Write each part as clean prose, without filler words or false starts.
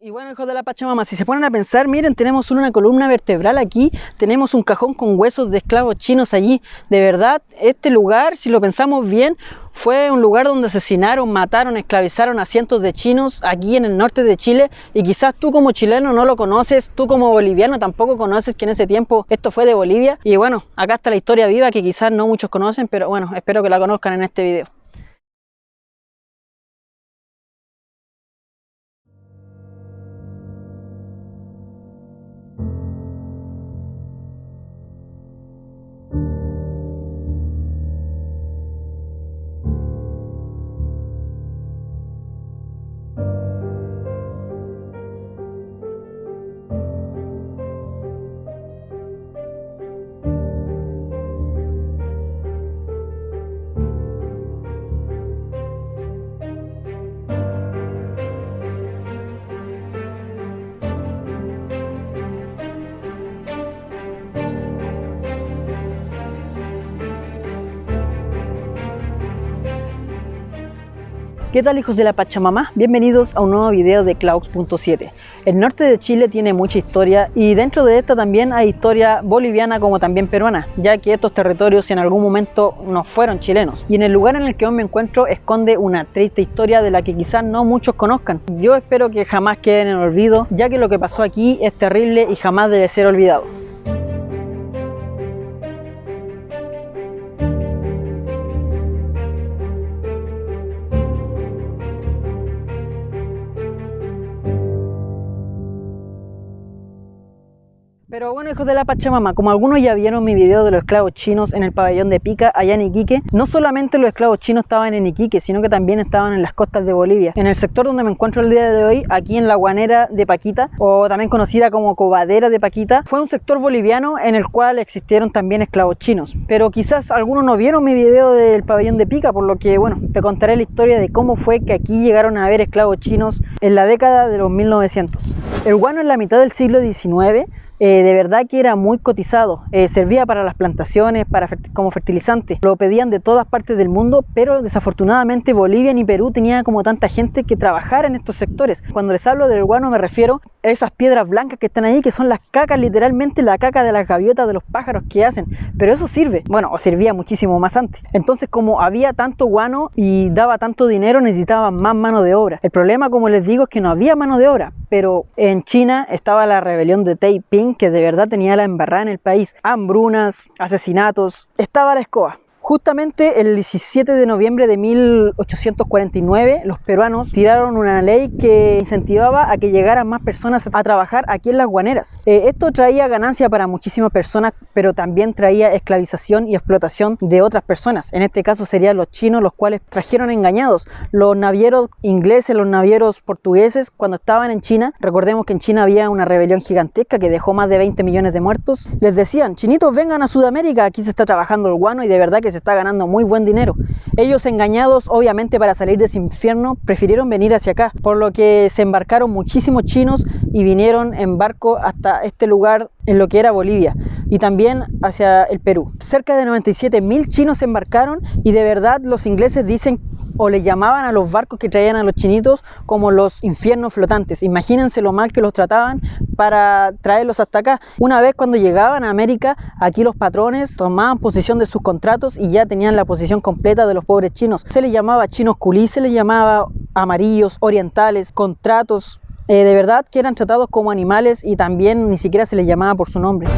Y bueno, hijos de la Pachamama, si se ponen a pensar, miren, tenemos una columna vertebral aquí, tenemos un cajón con huesos de esclavos chinos allí. De verdad, este lugar, si lo pensamos bien, fue un lugar donde asesinaron, mataron, esclavizaron a cientos de chinos aquí en el norte de Chile. Y quizás tú como chileno no lo conoces, tú como boliviano tampoco conoces que en ese tiempo esto fue de Bolivia. Y bueno, acá está la historia viva que quizás no muchos conocen, pero bueno, espero que la conozcan en este video. ¿Qué tal, hijos de la Pachamama? Bienvenidos a un nuevo video de Claux.7. El norte de Chile tiene mucha historia y dentro de esta también hay historia boliviana como también peruana, ya que estos territorios en algún momento no fueron chilenos. Y en el lugar en el que hoy me encuentro esconde una triste historia de la que quizás no muchos conozcan. Yo espero que jamás queden en olvido, ya que lo que pasó aquí es terrible y jamás debe ser olvidado. Pero bueno, hijos de la Pachamama, como algunos ya vieron mi video de los esclavos chinos en el pabellón de Pica, allá en Iquique, no solamente los esclavos chinos estaban en Iquique, sino que también estaban en las costas de Bolivia. En el sector donde me encuentro el día de hoy, aquí en la Guanera de Paquita, o también conocida como Cobadera de Paquita, fue un sector boliviano en el cual existieron también esclavos chinos. Pero quizás algunos no vieron mi video del pabellón de Pica, por lo que, bueno, te contaré la historia de cómo fue que aquí llegaron a haber esclavos chinos en la década de los 1900. El guano en la mitad del siglo XIX de verdad que era muy cotizado, servía para las plantaciones, como fertilizante, lo pedían de todas partes del mundo, pero desafortunadamente Bolivia ni Perú tenía como tanta gente que trabajara en estos sectores. Cuando les hablo del guano me refiero a esas piedras blancas que están ahí, que son las cacas, literalmente la caca de las gaviotas de los pájaros que hacen, pero eso sirve, bueno, o servía muchísimo más antes. Entonces, como había tanto guano y daba tanto dinero, necesitaban más mano de obra. El problema, como les digo, es que no había mano de obra, pero en China estaba la rebelión de Taiping, que de verdad tenía la embarrada en el país. Hambrunas, asesinatos, estaba la escoba. Justamente el 17 de noviembre de 1849 los peruanos tiraron una ley que incentivaba a que llegaran más personas a trabajar aquí en las guaneras. Esto traía ganancia para muchísimas personas, pero también traía esclavización y explotación de otras personas. En este caso serían los chinos, los cuales trajeron engañados. Los navieros ingleses, los navieros portugueses, cuando estaban en China, recordemos que en China había una rebelión gigantesca que dejó más de 20 millones de muertos, les decían: chinitos, vengan a Sudamérica, aquí se está trabajando el guano y de verdad que se está ganando muy buen dinero. Ellos, engañados obviamente para salir de ese infierno, prefirieron venir hacia acá, por lo que se embarcaron muchísimos chinos y vinieron en barco hasta este lugar en lo que era Bolivia y también hacia el Perú. Cerca de 97.000 chinos se embarcaron y de verdad los ingleses dicen, o le llamaban a los barcos que traían a los chinitos como los infiernos flotantes. Imagínense lo mal que los trataban para traerlos hasta acá. Una vez cuando llegaban a América, aquí los patrones tomaban posesión de sus contratos y ya tenían la posición completa de los pobres chinos. Se les llamaba chinos culí, se les llamaba amarillos, orientales, contratos. De verdad que eran tratados como animales y también ni siquiera se les llamaba por su nombre.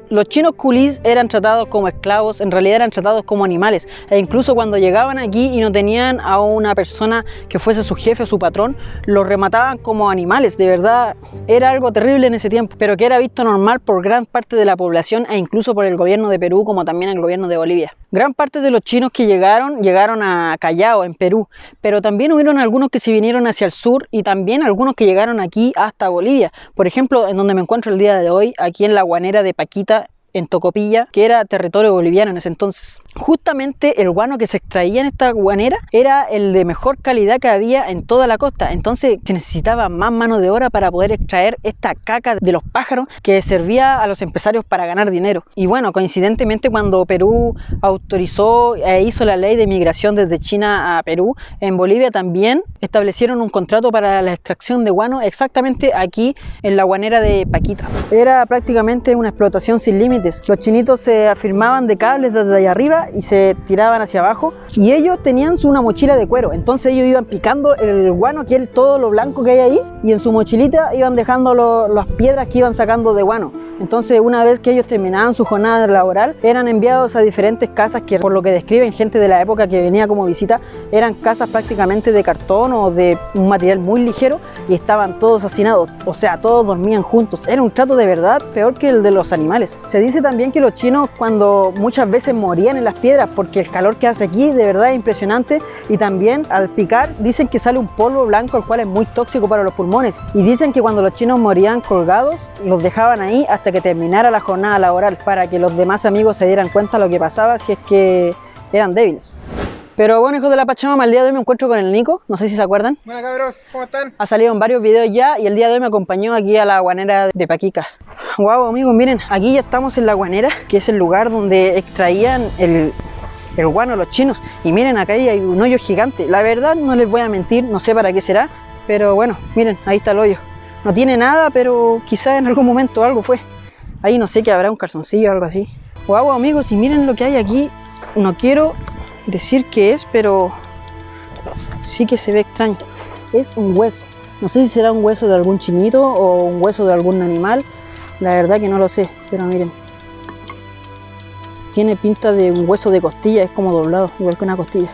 Los chinos culís eran tratados como esclavos, en realidad eran tratados como animales, e incluso cuando llegaban aquí y no tenían a una persona que fuese su jefe o su patrón, los remataban como animales. De verdad era algo terrible en ese tiempo, pero que era visto normal por gran parte de la población e incluso por el gobierno de Perú como también el gobierno de Bolivia. Gran parte de los chinos que llegaron a Callao, en Perú, pero también hubieron algunos que se vinieron hacia el sur y también algunos que llegaron aquí hasta Bolivia. Por ejemplo, en donde me encuentro el día de hoy, aquí en la Guanera de Paquita, en Tocopilla, que era territorio boliviano en ese entonces. Justamente el guano que se extraía en esta guanera era el de mejor calidad que había en toda la costa, entonces se necesitaba más mano de obra para poder extraer esta caca de los pájaros que servía a los empresarios para ganar dinero. Y bueno, coincidentemente cuando Perú autorizó e hizo la ley de migración desde China a Perú, en Bolivia también establecieron un contrato para la extracción de guano exactamente aquí en la guanera de Paquita. Era prácticamente una explotación sin límites. Los chinitos se afirmaban de cables desde allá arriba y se tiraban hacia abajo, y ellos tenían una mochila de cuero, entonces ellos iban picando el guano, que es todo lo blanco que hay ahí, y en su mochilita iban dejando las piedras que iban sacando de guano. Entonces, una vez que ellos terminaban su jornada laboral, eran enviados a diferentes casas que, por lo que describen gente de la época que venía como visita, eran casas prácticamente de cartón o de un material muy ligero, y estaban todos hacinados, o sea, todos dormían juntos. Era un trato de verdad peor que el de los animales. Se dice también que los chinos, cuando muchas veces morían en las piedras, porque el calor que hace aquí de verdad es impresionante, y también al picar dicen que sale un polvo blanco, el cual es muy tóxico para los pulmones, y dicen que cuando los chinos morían colgados, los dejaban ahí hasta que terminara la jornada laboral, para que los demás amigos se dieran cuenta de lo que pasaba si es que eran débiles. Pero bueno, hijos de la Pachamama, el día de hoy me encuentro con el Nico, no sé si se acuerdan. Hola cabros, ¿cómo están? Ha salido en varios videos ya, y el día de hoy me acompañó aquí a la guanera de Paquica. Wow, amigos, miren, aquí ya estamos en la guanera, que es el lugar donde extraían el guano los chinos. Y miren, acá hay un hoyo gigante. La verdad, no les voy a mentir, no sé para qué será, pero bueno, miren, ahí está el hoyo. No tiene nada, pero quizá en algún momento algo fue. Ahí no sé, que habrá un calzoncillo o algo así. Wow, amigos, y miren lo que hay aquí. No quiero decir qué es, pero sí que se ve extraño. Es un hueso. No sé si será un hueso de algún chinito o un hueso de algún animal. La verdad que no lo sé, pero miren. Tiene pinta de un hueso de costilla, es como doblado, igual que una costilla.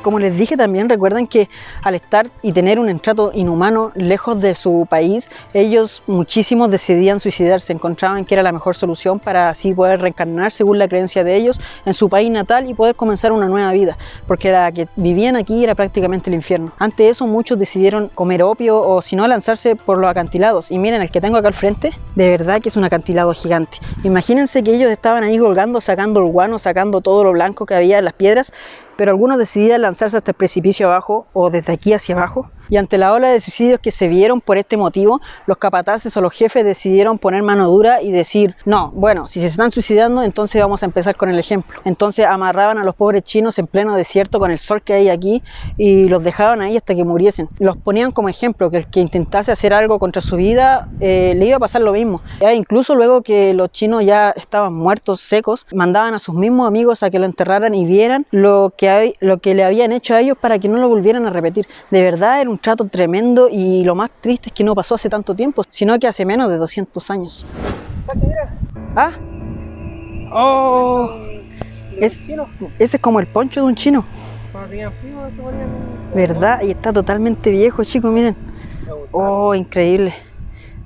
Como les dije también, recuerden que al estar y tener un estrato inhumano lejos de su país, ellos muchísimos decidían suicidarse, encontraban que era la mejor solución para así poder reencarnar, según la creencia de ellos, en su país natal y poder comenzar una nueva vida, porque la que vivían aquí era prácticamente el infierno. Ante eso muchos decidieron comer opio o si no lanzarse por los acantilados, y miren el que tengo acá al frente, de verdad que es un acantilado gigante. Imagínense que ellos estaban ahí colgando, sacando el guano, sacando todo lo blanco que había en las piedras, pero algunos decidieron lanzarse hasta el precipicio abajo o desde aquí hacia abajo. Y ante la ola de suicidios que se vieron por este motivo, los capataces o los jefes decidieron poner mano dura y decir, no, bueno, si se están suicidando, entonces vamos a empezar con el ejemplo. Entonces amarraban a los pobres chinos en pleno desierto con el sol que hay aquí y los dejaban ahí hasta que muriesen. Los ponían como ejemplo, que el que intentase hacer algo contra su vida le iba a pasar lo mismo. Incluso luego que los chinos ya estaban muertos, secos, mandaban a sus mismos amigos a que lo enterraran y vieran lo que le habían hecho a ellos para que no lo volvieran a repetir. De verdad era un trato tremendo, y lo más triste es que no pasó hace tanto tiempo, sino que hace menos de 200 años. ¿Ah? ¡Oh! Ese es como el poncho de un chino. ¿Verdad? Y está totalmente viejo, chicos, miren. ¡Oh, increíble!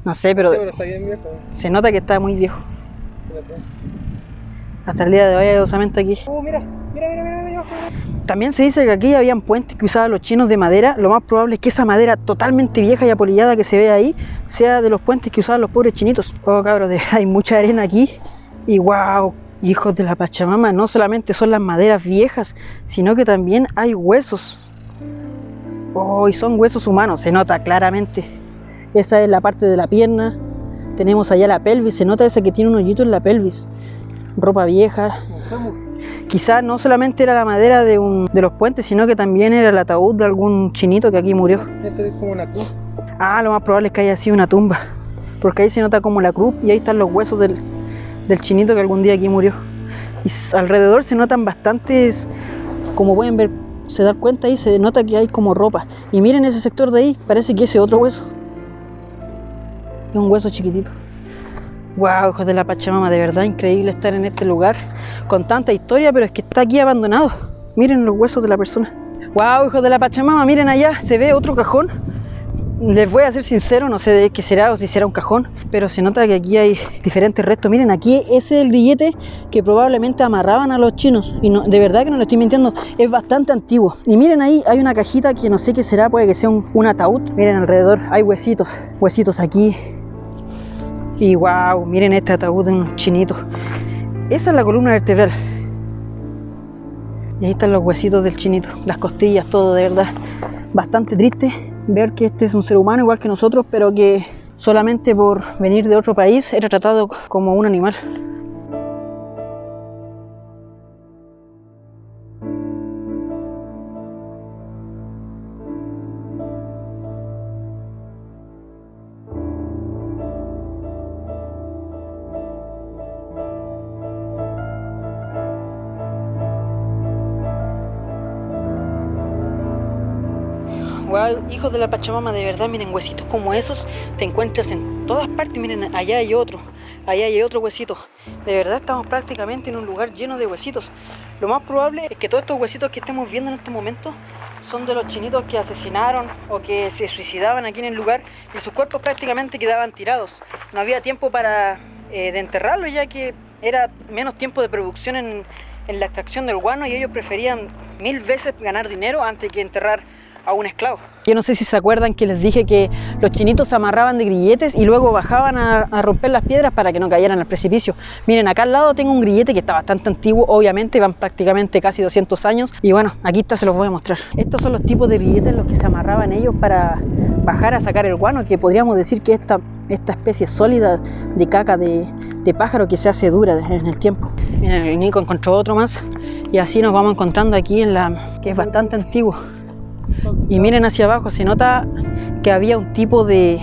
No sé, pero está bien viejo. Se nota que está muy viejo. Hasta el día de hoy hay osamento aquí. Mira. También se dice que aquí habían puentes que usaban los chinos de madera. Lo más probable es que esa madera totalmente vieja y apolillada que se ve ahí sea de los puentes que usaban los pobres chinitos. Oh, cabros, de verdad hay mucha arena aquí. Y wow, hijos de la Pachamama, no solamente son las maderas viejas, sino que también hay huesos. Oh, y son huesos humanos, se nota claramente. Esa es la parte de la pierna. Tenemos allá la pelvis, se nota ese que tiene un hoyito en la pelvis. Ropa vieja. Quizás no solamente era la madera de los puentes, sino que también era el ataúd de algún chinito que aquí murió. Esto es como una cruz. Ah, lo más probable es que haya sido una tumba, porque ahí se nota como la cruz y ahí están los huesos del chinito que algún día aquí murió. Y alrededor se notan bastantes, como pueden ver, se dan cuenta ahí, se nota que hay como ropa. Y miren ese sector de ahí, parece que ese otro hueso. Es un hueso chiquitito. Wow, hijos de la Pachamama, de verdad increíble estar en este lugar con tanta historia, pero es que está aquí abandonado. Miren los huesos de la persona. Wow, hijos de la Pachamama, miren allá, se ve otro cajón. Les voy a ser sincero, no sé de qué será o si será un cajón, pero se nota que aquí hay diferentes restos. Miren, aquí ese es el grillete que probablemente amarraban a los chinos. Y no, de verdad que no le estoy mintiendo, es bastante antiguo. Y miren, ahí hay una cajita que no sé qué será, puede que sea un ataúd. Miren, alrededor hay huesitos aquí. Y wow, miren este ataúd de unos chinitos. Esa es la columna vertebral. Y ahí están los huesitos del chinito, las costillas, todo, de verdad. Bastante triste ver que este es un ser humano igual que nosotros, pero que solamente por venir de otro país era tratado como un animal. Wow, hijos de la Pachamama, de verdad, miren, huesitos como esos te encuentras en todas partes. Miren, allá hay otro huesito. De verdad estamos prácticamente en un lugar lleno de huesitos. Lo más probable es que todos estos huesitos que estamos viendo en este momento son de los chinitos que asesinaron o que se suicidaban aquí en el lugar y sus cuerpos prácticamente quedaban tirados. No había tiempo de enterrarlos, ya que era menos tiempo de producción en la extracción del guano y ellos preferían 1000 veces ganar dinero antes que enterrar a un esclavo. Yo no sé si se acuerdan que les dije que los chinitos se amarraban de grilletes y luego bajaban a romper las piedras para que no cayeran al precipicio. Miren, acá al lado tengo un grillete que está bastante antiguo, obviamente van prácticamente casi 200 años y bueno, aquí está, se los voy a mostrar. Estos son los tipos de grilletes en los que se amarraban ellos para bajar a sacar el guano, que podríamos decir que esta especie sólida de caca de pájaro que se hace dura en el tiempo. Miren, el Nico encontró otro más y así nos vamos encontrando aquí que es bastante antiguo. Y miren hacia abajo, se nota que había un tipo de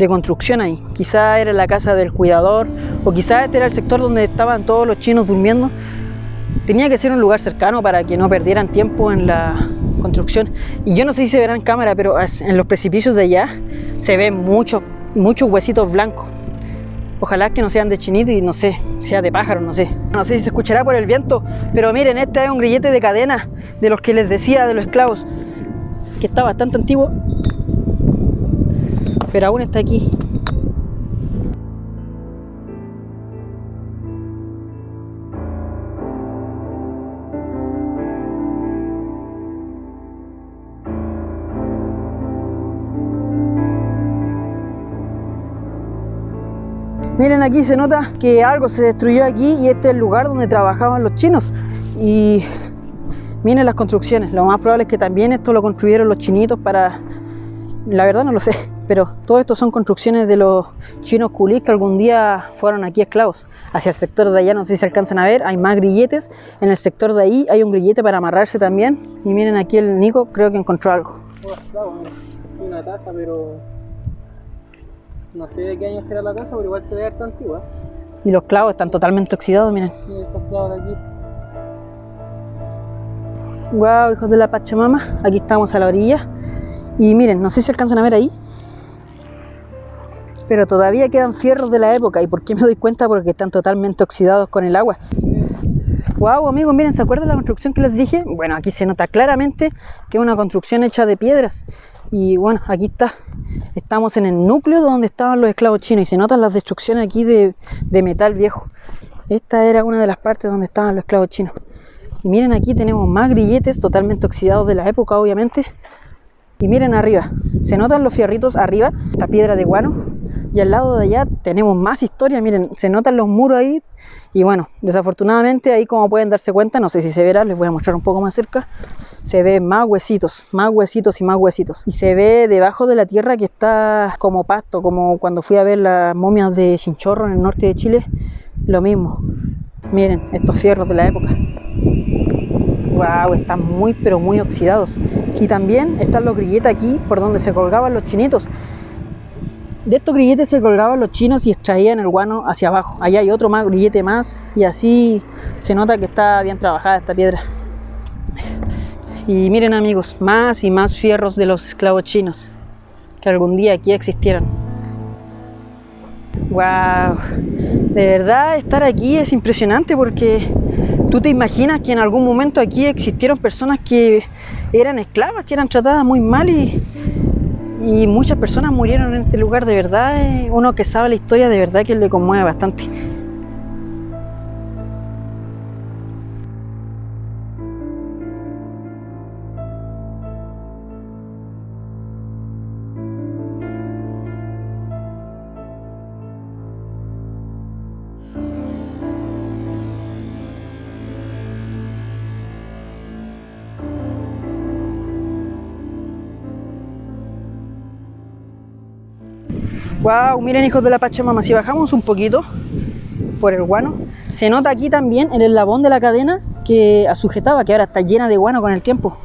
construcción ahí. Quizá era la casa del cuidador o quizá este era el sector donde estaban todos los chinos durmiendo. Tenía que ser un lugar cercano para que no perdieran tiempo en la construcción. Y yo no sé si se verá en cámara, pero en los precipicios de allá se ven muchos huesitos blancos. Ojalá que no sean de chinito y no sé, sea de pájaro, no sé. No sé si se escuchará por el viento, pero miren, este es un grillete de cadena de los que les decía de los esclavos, que está bastante antiguo, pero aún está aquí. Miren, aquí se nota que algo se destruyó aquí y este es el lugar donde trabajaban los chinos. Y miren las construcciones, lo más probable es que también esto lo construyeron los chinitos para... La verdad no lo sé, pero todo esto son construcciones de los chinos culís que algún día fueron aquí esclavos. Hacia el sector de allá, no sé si se alcanzan a ver, hay más grilletes. En el sector de ahí hay un grillete para amarrarse también. Y miren aquí el Nico, creo que encontró algo. Una taza, pero no sé de qué año será la taza, pero igual se ve harta antigua. Y los clavos están totalmente oxidados, miren. Miren estos clavos de aquí. Wow, hijos de la Pachamama, aquí estamos a la orilla y miren, no sé si alcanzan a ver ahí, pero todavía quedan fierros de la época. ¿Y por qué me doy cuenta? Porque están totalmente oxidados con el agua. Wow, amigos, miren, ¿se acuerdan de la construcción que les dije? Bueno, aquí se nota claramente que es una construcción hecha de piedras y bueno, aquí está. Estamos en el núcleo donde estaban los esclavos chinos y se notan las destrucciones aquí de metal viejo. Esta era una de las partes donde estaban los esclavos chinos. Y miren, aquí tenemos más grilletes totalmente oxidados de la época, obviamente. Y miren arriba, se notan los fierritos arriba, esta piedra de guano. Y al lado de allá tenemos más historia, miren, se notan los muros ahí. Y bueno, desafortunadamente ahí, como pueden darse cuenta, no sé si se verá, les voy a mostrar un poco más cerca. Se ve más huesitos y más huesitos. Y se ve debajo de la tierra que está como pasto, como cuando fui a ver las momias de Chinchorro en el norte de Chile. Lo mismo. Miren, estos fierros de la época. Wow, están muy pero muy oxidados. Y también están los grilletes aquí por donde se colgaban los chinitos. De estos grilletes se colgaban los chinos y extraían el guano hacia abajo. Allá hay otro más grillete más y así se nota que está bien trabajada esta piedra. Y miren, amigos, más y más fierros de los esclavos chinos que algún día aquí existieron. Wow, de verdad estar aquí es impresionante porque tú te imaginas que en algún momento aquí existieron personas que eran esclavas, que eran tratadas muy mal y y muchas personas murieron en este lugar, de verdad. Uno que sabe la historia, de verdad que le conmueve bastante. Wow, miren, hijos de la Pachamama, si bajamos un poquito por el guano, se nota aquí también el eslabón de la cadena que sujetaba, que ahora está llena de guano con el tiempo.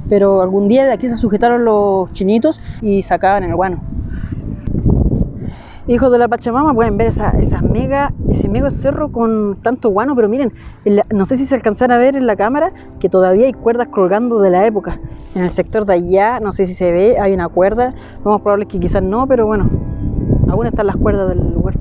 Pero algún día de aquí se sujetaron los chinitos y sacaban el guano. Hijos de la Pachamama, pueden ver ese mega cerro con tanto guano, pero miren, no sé si se alcanzará a ver en la cámara que todavía hay cuerdas colgando de la época. En el sector de allá, no sé si se ve, hay una cuerda, lo más probable es que quizás no, pero bueno, aún están las cuerdas del lugar.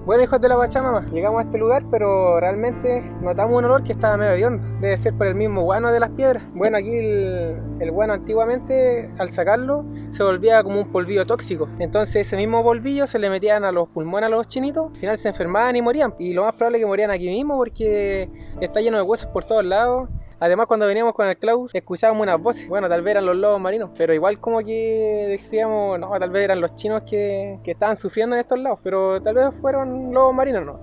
Bueno, hijos de la Pachamama, llegamos a este lugar, pero realmente notamos un olor que estaba medio hediondo. Debe ser por el mismo guano de las piedras. Bueno, aquí el guano antiguamente, al sacarlo, se volvía como un polvillo tóxico. Entonces ese mismo polvillo se le metían a los pulmones a los chinitos, al final se enfermaban y morían. Y lo más probable es que morían aquí mismo porque está lleno de huesos por todos lados. Además, cuando veníamos con el Klaus, escuchábamos unas voces. Bueno, tal vez eran los lobos marinos, pero igual como que decíamos, no, tal vez eran los chinos que estaban sufriendo en estos lados, pero tal vez fueron lobos marinos, ¿no?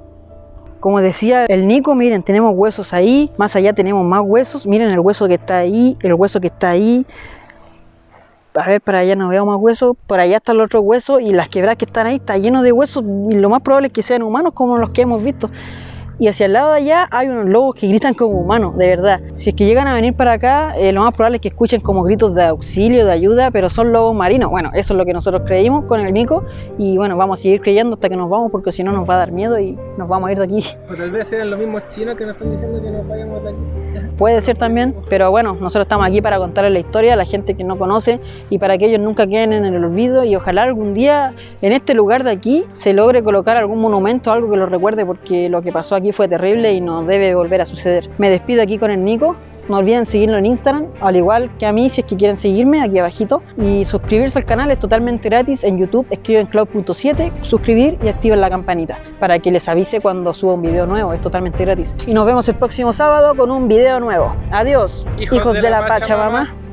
Como decía el Nico, miren, tenemos huesos ahí, más allá tenemos más huesos, miren el hueso que está ahí, el hueso que está ahí. A ver, para allá no veo más huesos, por allá está el otro hueso y las quebradas que están ahí está lleno de huesos y lo más probable es que sean humanos como los que hemos visto. Y hacia el lado de allá hay unos lobos que gritan como humanos, de verdad. Si es que llegan a venir para acá, lo más probable es que escuchen como gritos de auxilio, de ayuda, pero son lobos marinos. Bueno, eso es lo que nosotros creímos con el Nico y bueno, vamos a seguir creyendo hasta que nos vamos porque si no nos va a dar miedo y nos vamos a ir de aquí. O tal vez eran los mismos chinos que nos están diciendo que nos vayamos de aquí. Puede ser también, pero bueno, nosotros estamos aquí para contarles la historia a la gente que no conoce y para que ellos nunca queden en el olvido y ojalá algún día en este lugar de aquí se logre colocar algún monumento, algo que lo recuerde porque lo que pasó aquí fue terrible y no debe volver a suceder. Me despido aquí con el Nico. No olviden seguirlo en Instagram, al igual que a mí si es que quieren seguirme aquí abajito. Y suscribirse al canal es totalmente gratis. En YouTube escriben Cloud.7, suscribir y activen la campanita para que les avise cuando suba un video nuevo, es totalmente gratis. Y nos vemos el próximo sábado con un video nuevo. Adiós, hijos de la Pachamama.